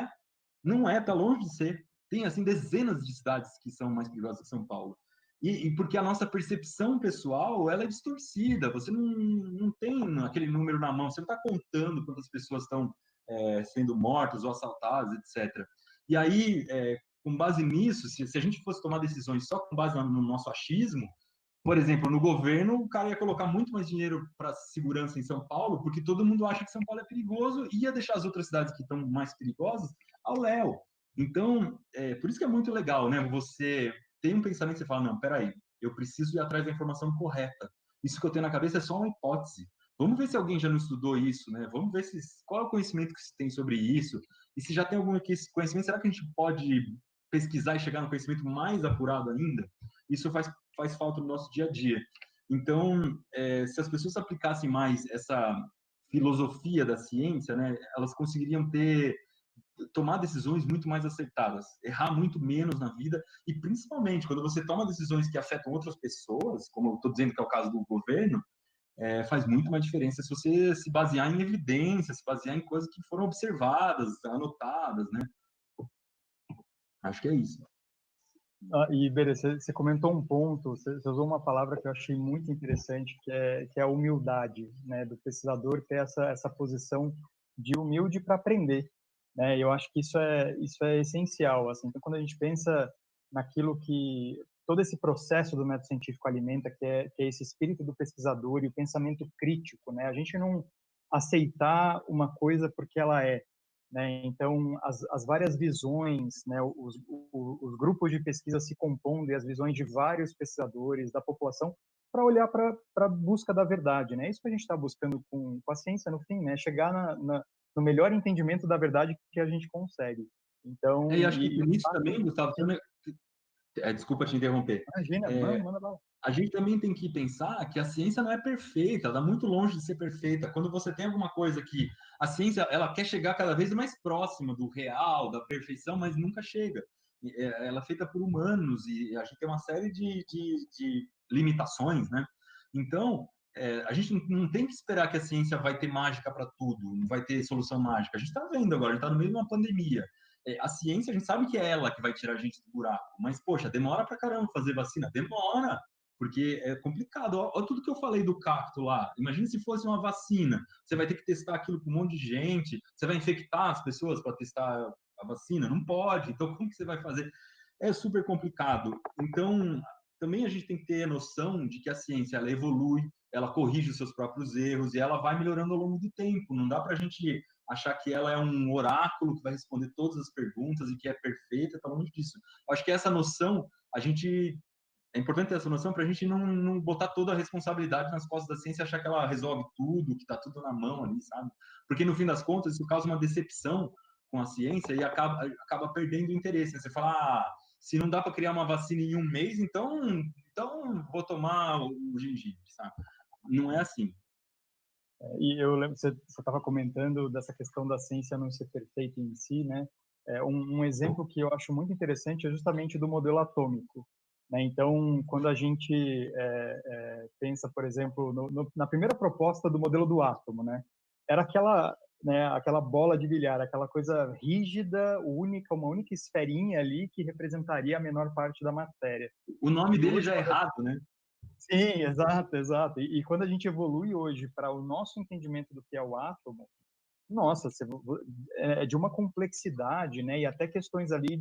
é, tá longe de ser. Tem, assim, dezenas de cidades que são mais perigosas que São Paulo. E porque a nossa percepção pessoal, ela é distorcida. Você não tem aquele número na mão, você não está contando quantas pessoas estão sendo mortas ou assaltadas, etc. E aí, com base nisso, se a gente fosse tomar decisões só com base no nosso achismo, por exemplo, no governo, o cara ia colocar muito mais dinheiro para segurança em São Paulo, porque todo mundo acha que São Paulo é perigoso e ia deixar as outras cidades que estão mais perigosas ao léu. Então, por isso que é muito legal, né? Você tem um pensamento, você fala, não, peraí, eu preciso ir atrás da informação correta. Isso que eu tenho na cabeça é só uma hipótese. Vamos ver se alguém já não estudou isso, né? Vamos ver qual é o conhecimento que se tem sobre isso. E se já tem algum conhecimento, será que a gente pode pesquisar e chegar no conhecimento mais apurado ainda? Isso faz falta no nosso dia a dia. Então, se as pessoas aplicassem mais essa filosofia da ciência, né, elas conseguiriam tomar decisões muito mais acertadas, errar muito menos na vida e, principalmente, quando você toma decisões que afetam outras pessoas, como eu estou dizendo que é o caso do governo, faz muito mais diferença se você se basear em evidências, se basear em coisas que foram observadas, anotadas, né? Acho que é isso. E, Bere, você comentou um ponto, você usou uma palavra que eu achei muito interessante, que é a humildade, né? Do pesquisador ter essa posição de humilde para aprender, né? Eu acho que isso é essencial, assim. Então, quando a gente pensa naquilo que todo esse processo do método científico alimenta, que é esse espírito do pesquisador e o pensamento crítico, né? A gente não aceitar uma coisa porque ela é, né? Então, as várias visões, né? Os grupos de pesquisa se compondo e as visões de vários pesquisadores da população para olhar para a busca da verdade, né? É isso que a gente está buscando com a ciência no fim, né? Chegar no melhor entendimento da verdade que a gente consegue. Então, E acho que por isso também, Gustavo, desculpa te interromper. Imagina, manda lá. A gente também tem que pensar que a ciência não é perfeita, ela está muito longe de ser perfeita. Quando você tem alguma coisa que a ciência ela quer chegar cada vez mais próxima do real, da perfeição, mas nunca chega. Ela é feita por humanos e a gente tem uma série de limitações, né? Então, a gente não tem que esperar que a ciência vai ter mágica para tudo, não vai ter solução mágica. A gente está vendo agora, a gente está no meio de uma pandemia. A ciência, a gente sabe que é ela que vai tirar a gente do buraco, mas, poxa, demora pra caramba fazer vacina, demora, porque é complicado. Olha tudo que eu falei do cacto lá. Imagina se fosse uma vacina. Você vai ter que testar aquilo com um monte de gente, você vai infectar as pessoas para testar a vacina? Não pode. Então, como que você vai fazer? É super complicado. Então, também a gente tem que ter a noção de que a ciência ela evolui, ela corrige os seus próprios erros e ela vai melhorando ao longo do tempo. Não dá para a gente achar que ela é um oráculo que vai responder todas as perguntas e que é perfeita, tá longe disso. Acho que essa noção, é importante ter essa noção para a gente não botar toda a responsabilidade nas costas da ciência e achar que ela resolve tudo, que está tudo na mão ali, sabe? Porque no fim das contas isso causa uma decepção com a ciência e acaba perdendo o interesse. Você fala, se não dá para criar uma vacina em um mês, então vou tomar o gengibre, sabe? Não é assim. E eu lembro, você estava comentando dessa questão da ciência não ser perfeita em si, né? Um exemplo que eu acho muito interessante é justamente do modelo atômico. Né? Então, quando a gente pensa, por exemplo, na primeira proposta do modelo do átomo, né? Era aquela bola de bilhar, aquela coisa rígida, uma única esferinha ali que representaria a menor parte da matéria. O nome E dele hoje, já é errado, né? sim, exato, exato. E quando a gente evolui hoje para o nosso entendimento do que é o átomo, nossa, é de uma complexidade, né? E até questões ali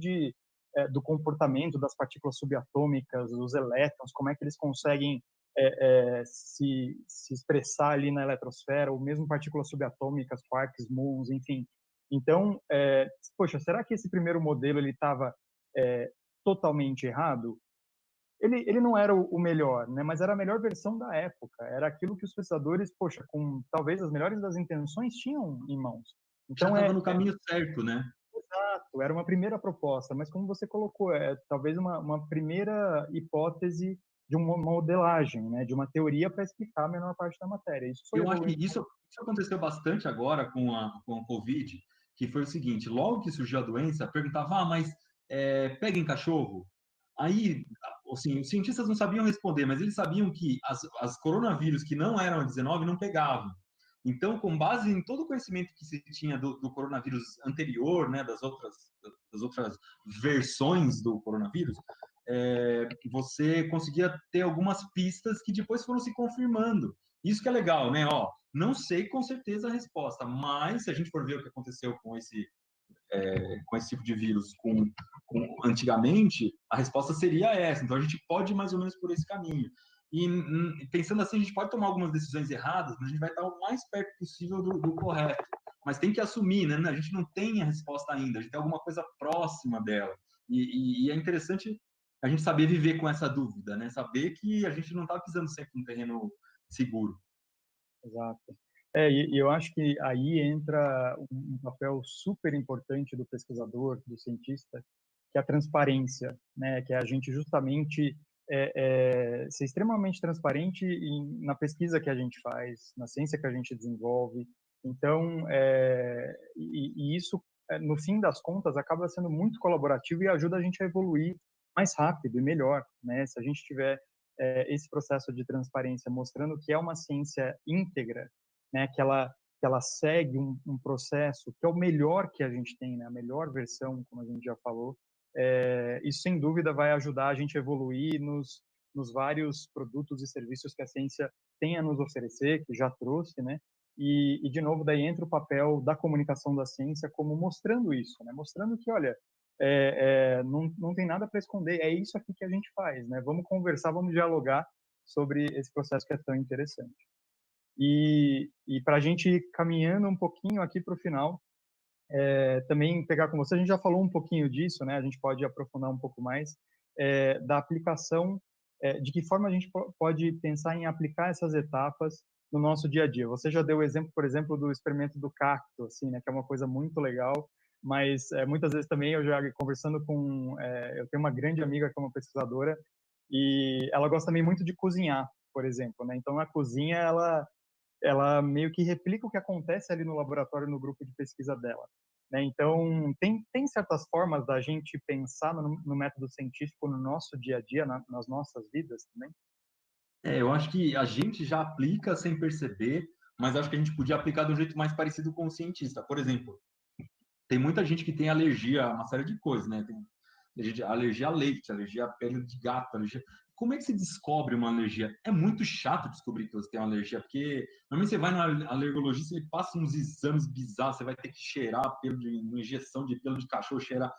do comportamento das partículas subatômicas, dos elétrons, como é que eles conseguem se expressar ali na eletrosfera, ou mesmo partículas subatômicas, quarks, muons, enfim. Então, poxa, será que esse primeiro modelo ele estava totalmente errado? Ele não era o melhor, né? Mas era a melhor versão da época. Era aquilo que os pesquisadores, poxa, com talvez as melhores das intenções, tinham em mãos. Já Então, estava no caminho certo, né? exato, era uma primeira proposta, mas como você colocou, talvez uma primeira hipótese de uma modelagem, né? De uma teoria para explicar a menor parte da matéria. Isso foi Eu acho que evoluindo. isso aconteceu bastante agora com a Covid, que foi o seguinte: logo que surgiu a doença, perguntava, mas pega em cachorro? Aí, assim, os cientistas não sabiam responder, mas eles sabiam que as coronavírus que não eram a 19 não pegavam. Então, com base em todo o conhecimento que se tinha do coronavírus anterior, né, das outras versões do coronavírus, você conseguia ter algumas pistas que depois foram se confirmando. Isso que é legal, né? Ó, não sei com certeza a resposta, mas se a gente for ver o que aconteceu com esse tipo de vírus antigamente, a resposta seria essa. Então a gente pode ir mais ou menos por esse caminho. E pensando assim, a gente pode tomar algumas decisões erradas, mas a gente vai estar o mais perto possível do correto. Mas tem que assumir, né? A gente não tem a resposta ainda, a gente tem alguma coisa próxima dela. E é interessante a gente saber viver com essa dúvida, né? Saber que a gente não está pisando sempre no terreno seguro. Exato. E eu acho que aí entra um papel super importante do pesquisador, do cientista, que é a transparência, né? Que é a gente justamente ser extremamente transparente na pesquisa que a gente faz, na ciência que a gente desenvolve. Então, e isso, no fim das contas, acaba sendo muito colaborativo e ajuda a gente a evoluir mais rápido e melhor, né? Se a gente tiver esse processo de transparência mostrando que é uma ciência íntegra, né? Que ela segue um processo que é o melhor que a gente tem, né? A melhor versão, como a gente já falou. Isso, sem dúvida, vai ajudar a gente a evoluir nos vários produtos e serviços que a ciência tem a nos oferecer, que já trouxe, né? E de novo, daí entra o papel da comunicação da ciência como mostrando isso, né? Mostrando que, olha, não tem nada para esconder, é isso aqui que a gente faz, né? Vamos conversar, vamos dialogar sobre esse processo que é tão interessante. E para a gente ir caminhando um pouquinho aqui para o final, também pegar com você, a gente já falou um pouquinho disso, né? A gente pode aprofundar um pouco mais da aplicação, de que forma a gente pode pensar em aplicar essas etapas no nosso dia a dia. Você já deu o exemplo, por exemplo, do experimento do cacto, assim, né? Que é uma coisa muito legal, mas muitas vezes também eu já conversando eu tenho uma grande amiga que é uma pesquisadora e ela gosta também muito de cozinhar, por exemplo, né? Então na cozinha ela meio que replica o que acontece ali no laboratório, no grupo de pesquisa dela. Né? Então, tem certas formas da gente pensar no método científico no nosso dia a dia, nas nossas vidas também? Eu acho que a gente já aplica sem perceber, mas acho que a gente podia aplicar de um jeito mais parecido com o cientista. Por exemplo, tem muita gente que tem alergia a uma série de coisas, né? Tem alergia a leite, alergia a pele de gato, alergia... Como é que se descobre uma alergia? É muito chato descobrir que você tem uma alergia, porque normalmente você vai no alergologista, ele passa uns exames bizarros, você vai ter que cheirar pelo de uma injeção de pelo de cachorro, cheirar.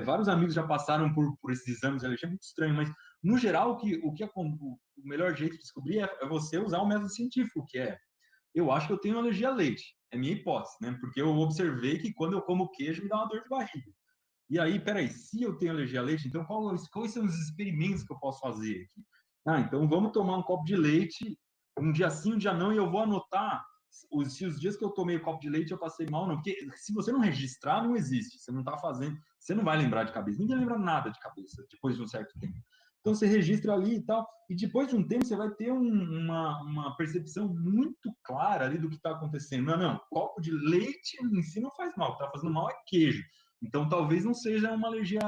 Vários amigos já passaram por esses exames de alergia, é muito estranho, mas no geral o melhor jeito de descobrir é você usar o método científico, que é eu acho que eu tenho alergia a leite, é minha hipótese, né? Porque eu observei que quando eu como queijo me dá uma dor de barriga. E aí, peraí, se eu tenho alergia a leite, então quais são os experimentos que eu posso fazer aqui? Então vamos tomar um copo de leite, um dia sim, um dia não, e eu vou anotar se os dias que eu tomei o copo de leite eu passei mal, não. Porque se você não registrar, não existe. Você não está fazendo, você não vai lembrar de cabeça. Ninguém lembra nada de cabeça depois de um certo tempo. Então você registra ali e tal, e depois de um tempo você vai ter uma percepção muito clara ali do que está acontecendo. Não, copo de leite em si não faz mal, o que está fazendo mal é queijo. Então talvez não seja uma alergia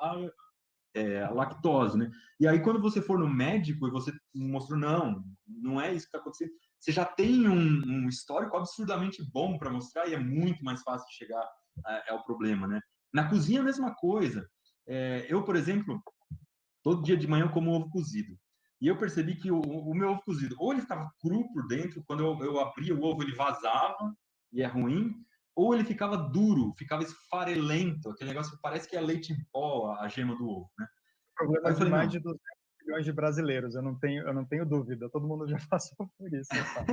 a lactose, né? E aí quando você for no médico e você mostrou, não é isso que está acontecendo, você já tem um histórico absurdamente bom para mostrar e é muito mais fácil de chegar ao problema, né? Na cozinha a mesma coisa. Eu, por exemplo, todo dia de manhã eu como ovo cozido. E eu percebi que o meu ovo cozido, ou ele ficava cru por dentro, quando eu abria o ovo ele vazava, e é ruim, ou ele ficava duro, ficava esfarelento, aquele negócio que parece que é leite em pó, a gema do ovo, né? Problema Aí eu de falei, mais não. de 200 milhões de brasileiros, eu não tenho dúvida, todo mundo já passou por isso, sabe?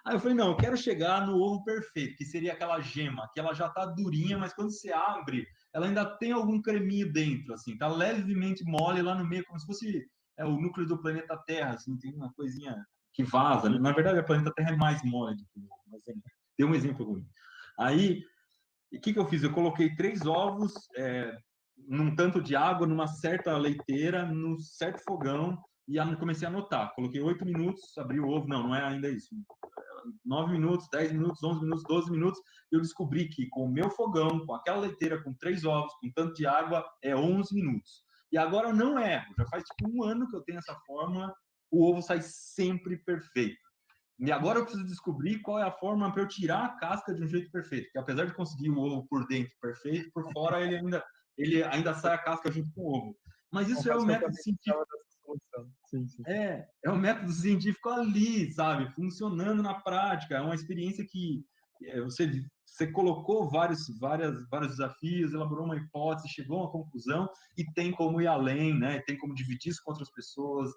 Aí eu falei, não, eu quero chegar no ovo perfeito, que seria aquela gema, que ela já tá durinha, mas quando você abre, ela ainda tem algum creminho dentro, assim, tá levemente mole lá no meio, como se fosse o núcleo do planeta Terra, assim, tem uma coisinha que vaza, né? Na verdade, o planeta Terra é mais mole do que o ovo, mas deu um exemplo ruim. Aí, o que eu fiz? Eu coloquei 3 ovos, num tanto de água, numa certa leiteira, num certo fogão, e comecei a anotar. Coloquei 8 minutos, abri o ovo, não é ainda isso. 9 minutos, 10 minutos, 11 minutos, 12 minutos, eu descobri que com o meu fogão, com aquela leiteira, com 3 ovos, com tanto de água, é 11 minutos. E agora eu não erro, já faz tipo 1 ano que eu tenho essa fórmula, o ovo sai sempre perfeito. E agora eu preciso descobrir qual é a forma para eu tirar a casca de um jeito perfeito. Porque apesar de conseguir o ovo por dentro perfeito, por fora ele ainda sai a casca junto com o ovo. Mas isso é o Confesso que eu método também científico. precisava dessa solução. Sim, sim. É o método científico ali, sabe? Funcionando na prática. É uma experiência que você colocou vários desafios, elaborou uma hipótese, chegou a uma conclusão e tem como ir além, né? Tem como dividir isso com outras pessoas.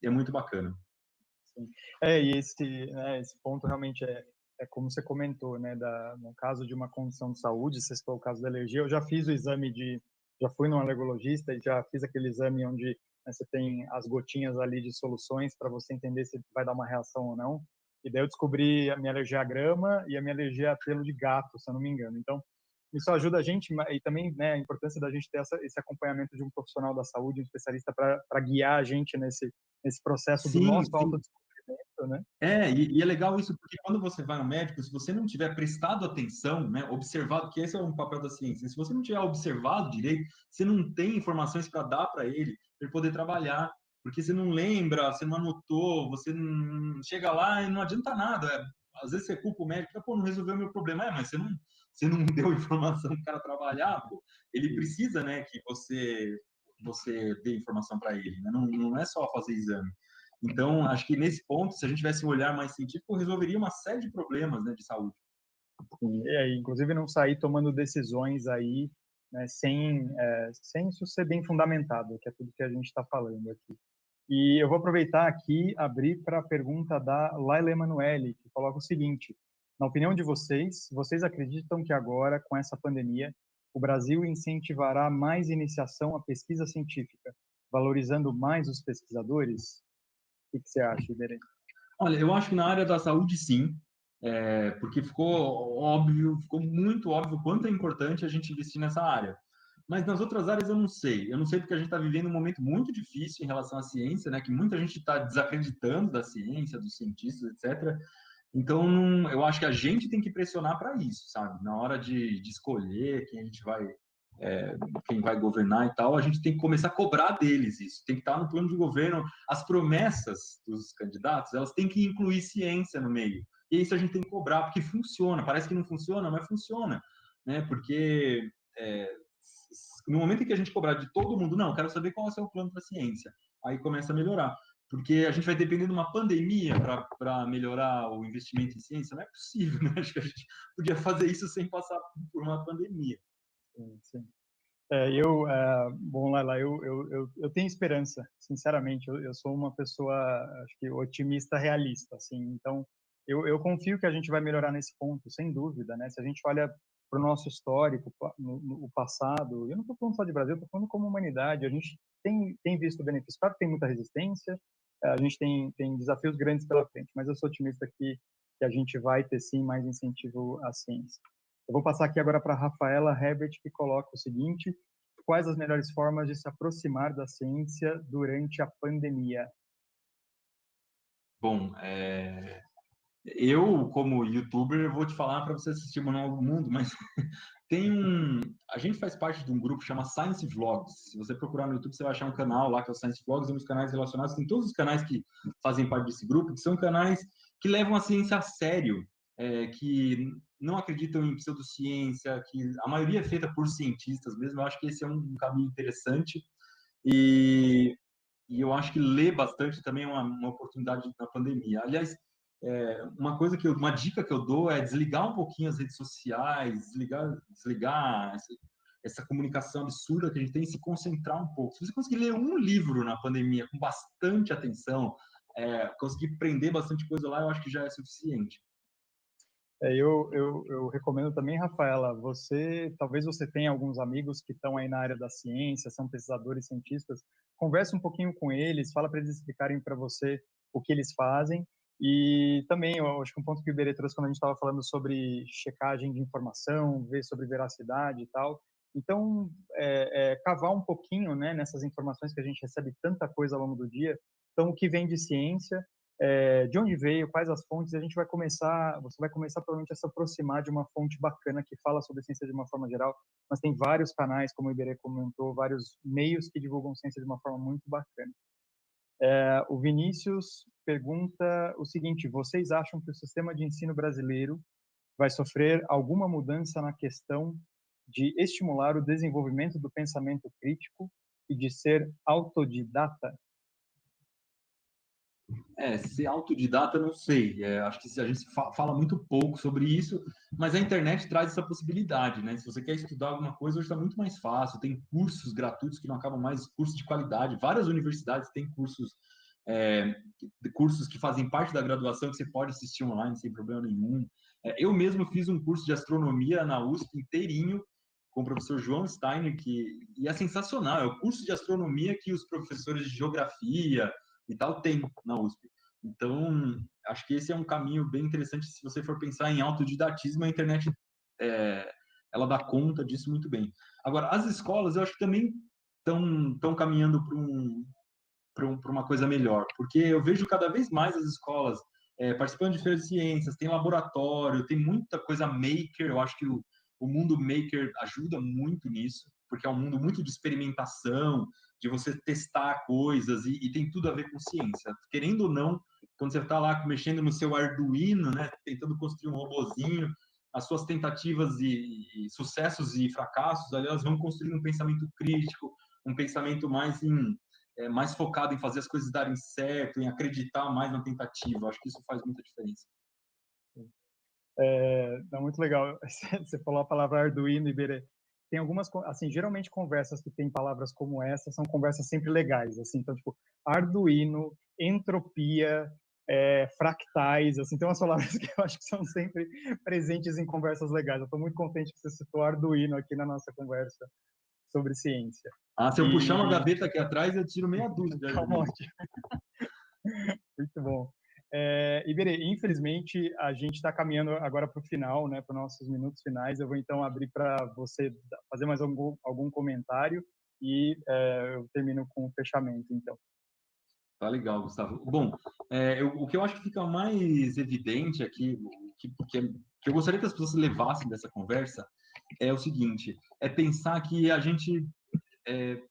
E é muito bacana. Sim. E esse ponto realmente é como você comentou, né, no caso de uma condição de saúde, se for o caso da alergia, eu já fiz o exame já fui no alergologista e já fiz aquele exame onde, né, você tem as gotinhas ali de soluções para você entender se vai dar uma reação ou não. E daí eu descobri a minha alergia à grama e a minha alergia a pelo de gato, se eu não me engano. Então, isso ajuda a gente, e também, né, a importância da gente ter esse acompanhamento de um profissional da saúde, um especialista para guiar a gente nesse processo do Sim, nosso sim. autodescobrimento, né? E é legal isso, porque quando você vai no médico, se você não tiver prestado atenção, né, observado, que esse é um papel da ciência, se você não tiver observado direito, você não tem informações para dar para ele poder trabalhar, porque você não lembra, você não anotou, você não chega lá e não adianta nada. Às vezes você culpa o médico, pô, não resolveu o meu problema, mas você não deu informação para o cara trabalhar, pô. Ele precisa, né, que você dê informação para ele, né? Não é só fazer exame. Então, acho que nesse ponto, se a gente tivesse um olhar mais científico, resolveria uma série de problemas, né, de saúde. Inclusive não sair tomando decisões aí, né, sem isso ser bem fundamentado, que é tudo que a gente está falando aqui. E eu vou aproveitar aqui, abrir para a pergunta da Laila Emanuele, que coloca o seguinte: na opinião de vocês acreditam que agora, com essa pandemia, o Brasil incentivará mais iniciação à pesquisa científica, valorizando mais os pesquisadores? O que você acha, Iberê? Olha, eu acho que na área da saúde, sim, porque ficou óbvio, ficou muito óbvio o quanto é importante a gente investir nessa área. Mas nas outras áreas eu não sei. Eu não sei porque a gente está vivendo um momento muito difícil em relação à ciência, né? Que muita gente está desacreditando da ciência, dos cientistas, etc. Então, eu acho que a gente tem que pressionar para isso, sabe? Na hora de escolher quem vai governar e tal, a gente tem que começar a cobrar deles isso. Tem que estar no plano de governo. As promessas dos candidatos, elas têm que incluir ciência no meio. E isso a gente tem que cobrar, porque funciona. Parece que não funciona, mas funciona, né? Porque no momento em que a gente cobrar de todo mundo, não, quero saber qual é o seu plano para a ciência, aí começa a melhorar. Porque a gente vai depender de uma pandemia para melhorar o investimento em ciência? Não é possível, né? Acho que a gente podia fazer isso sem passar por uma pandemia. Sim, sim. Bom, Laila, eu tenho esperança, sinceramente. Eu sou uma pessoa, acho que otimista realista, assim. Então, eu confio que a gente vai melhorar nesse ponto, sem dúvida, né? Se a gente olha para o nosso histórico, no passado, eu não estou falando só de Brasil, estou falando como humanidade. A gente tem visto benefícios. Claro que tem muita resistência, a gente tem desafios grandes pela frente, mas eu sou otimista que que a gente vai ter sim mais incentivo à ciência. Eu vou passar aqui agora para a Rafaela Herbert, que coloca o seguinte: quais as melhores formas de se aproximar da ciência durante a pandemia? Bom, eu, como youtuber, vou te falar para você assistir o Manual do Mundo, mas a gente faz parte de um grupo que chama Science Vlogs. Se você procurar no YouTube, você vai achar um canal lá que é o Science Vlogs, e uns canais relacionados, tem todos os canais que fazem parte desse grupo, que são canais que levam a ciência a sério, que não acreditam em pseudociência, que a maioria é feita por cientistas mesmo. Eu acho que esse é um caminho interessante e, e eu acho que ler bastante também é uma oportunidade na pandemia. Aliás, uma dica que eu dou é desligar um pouquinho as redes sociais, desligar essa comunicação absurda que a gente tem e se concentrar um pouco. Se você conseguir ler um livro na pandemia com bastante atenção, conseguir prender bastante coisa lá, eu acho que já é suficiente. Eu recomendo também, Rafaela, talvez você tenha alguns amigos que estão aí na área da ciência, são pesquisadores, cientistas, converse um pouquinho com eles, fala para eles explicarem para você o que eles fazem. E também, eu acho que um ponto que o Iberê trouxe quando a gente estava falando sobre checagem de informação, ver sobre veracidade e tal. Então, cavar um pouquinho, né, nessas informações que a gente recebe tanta coisa ao longo do dia. Então, o que vem de ciência, de onde veio, quais as fontes, você vai começar provavelmente a se aproximar de uma fonte bacana que fala sobre ciência de uma forma geral, mas tem vários canais, como o Iberê comentou, vários meios que divulgam ciência de uma forma muito bacana. O Vinícius pergunta o seguinte: vocês acham que o sistema de ensino brasileiro vai sofrer alguma mudança na questão de estimular o desenvolvimento do pensamento crítico e de ser autodidata? Ser autodidata, não sei. Acho que a gente fala muito pouco sobre isso, mas a internet traz essa possibilidade, né? Se você quer estudar alguma coisa, hoje está muito mais fácil. Tem cursos gratuitos que não acabam mais, cursos de qualidade. Várias universidades têm cursos que fazem parte da graduação que você pode assistir online sem problema nenhum. Eu mesmo fiz um curso de astronomia na USP inteirinho com o professor João Steiner, e é sensacional. É o curso de astronomia que os professores de geografia e tal tem na USP. Então, acho que esse é um caminho bem interessante se você for pensar em autodidatismo. A internet ela dá conta disso muito bem. Agora, as escolas, eu acho que também estão caminhando para uma coisa melhor, porque eu vejo cada vez mais as escolas participando de feiras de ciências, tem laboratório, tem muita coisa maker. Eu acho que o mundo maker ajuda muito nisso, porque é um mundo muito de experimentação, de você testar coisas, e tem tudo a ver com ciência. Querendo ou não, quando você está lá mexendo no seu Arduino, né, tentando construir um robozinho, as suas tentativas e sucessos e fracassos, ali, elas vão construir um pensamento crítico, um pensamento mais focado em fazer as coisas darem certo, em acreditar mais na tentativa. Acho que isso faz muita diferença. Muito legal. Você falou a palavra Arduino, Iberê. Tem algumas, assim, geralmente conversas que tem palavras como essa são conversas sempre legais, assim. Então, tipo, Arduino, entropia, fractais, assim, tem umas palavras que eu acho que são sempre presentes em conversas legais. Eu estou muito contente que você citou Arduino aqui na nossa conversa sobre ciência. Se eu puxar uma gaveta aqui atrás, eu tiro meia dúzia de Arduino. Muito bom. Iberê, infelizmente, a gente está caminhando agora para o final, né, para os nossos minutos finais. Eu vou, então, abrir para você fazer mais algum comentário e eu termino com o fechamento, então. Tá legal, Gustavo. Bom, o que eu acho que fica mais evidente aqui, que eu gostaria que as pessoas levassem dessa conversa, é o seguinte: é pensar que a gente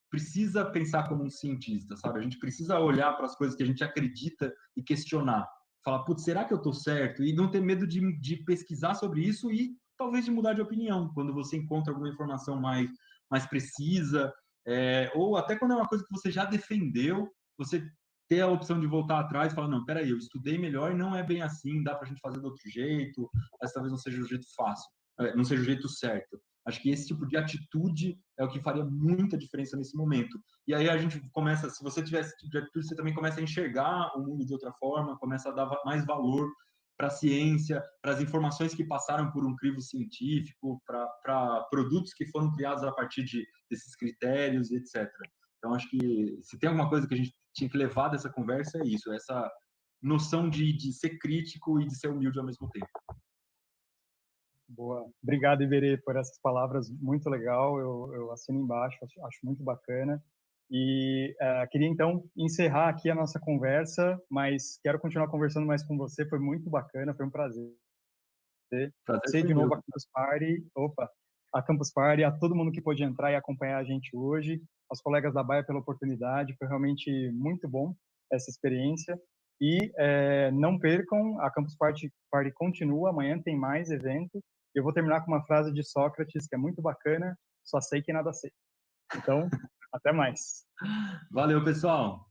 precisa pensar como um cientista, sabe? A gente precisa olhar para as coisas que a gente acredita e questionar. Falar, putz, será que eu estou certo? E não ter medo de pesquisar sobre isso e talvez de mudar de opinião quando você encontra alguma informação mais precisa, ou até quando é uma coisa que você já defendeu, você ter a opção de voltar atrás e falar, não, peraí, eu estudei melhor e não é bem assim, dá para a gente fazer do outro jeito, essa talvez não seja o jeito fácil, não seja o jeito certo. Acho que esse tipo de atitude é o que faria muita diferença nesse momento. E aí a gente começa, se você tiver esse tipo de atitude, você também começa a enxergar o mundo de outra forma, começa a dar mais valor para a ciência, para as informações que passaram por um crivo científico, para produtos que foram criados a partir desses critérios, etc. Então, acho que se tem alguma coisa que a gente tinha que levar dessa conversa, é isso, noção de ser crítico e de ser humilde ao mesmo tempo. Boa. Obrigado, Iberê, por essas palavras, muito legal, eu assino embaixo, acho muito bacana. E queria, então, encerrar aqui a nossa conversa, mas quero continuar conversando mais com você, foi muito bacana, foi um prazer. Prazer Ser foi de meu. novo a Campus Party, a todo mundo que pôde entrar e acompanhar a gente hoje, aos colegas da Baia pela oportunidade, foi realmente muito bom essa experiência. E não percam, a Campus Party continua, amanhã tem mais evento. Eu vou terminar com uma frase de Sócrates, que é muito bacana, só sei que nada sei. Então, até mais. Valeu, pessoal!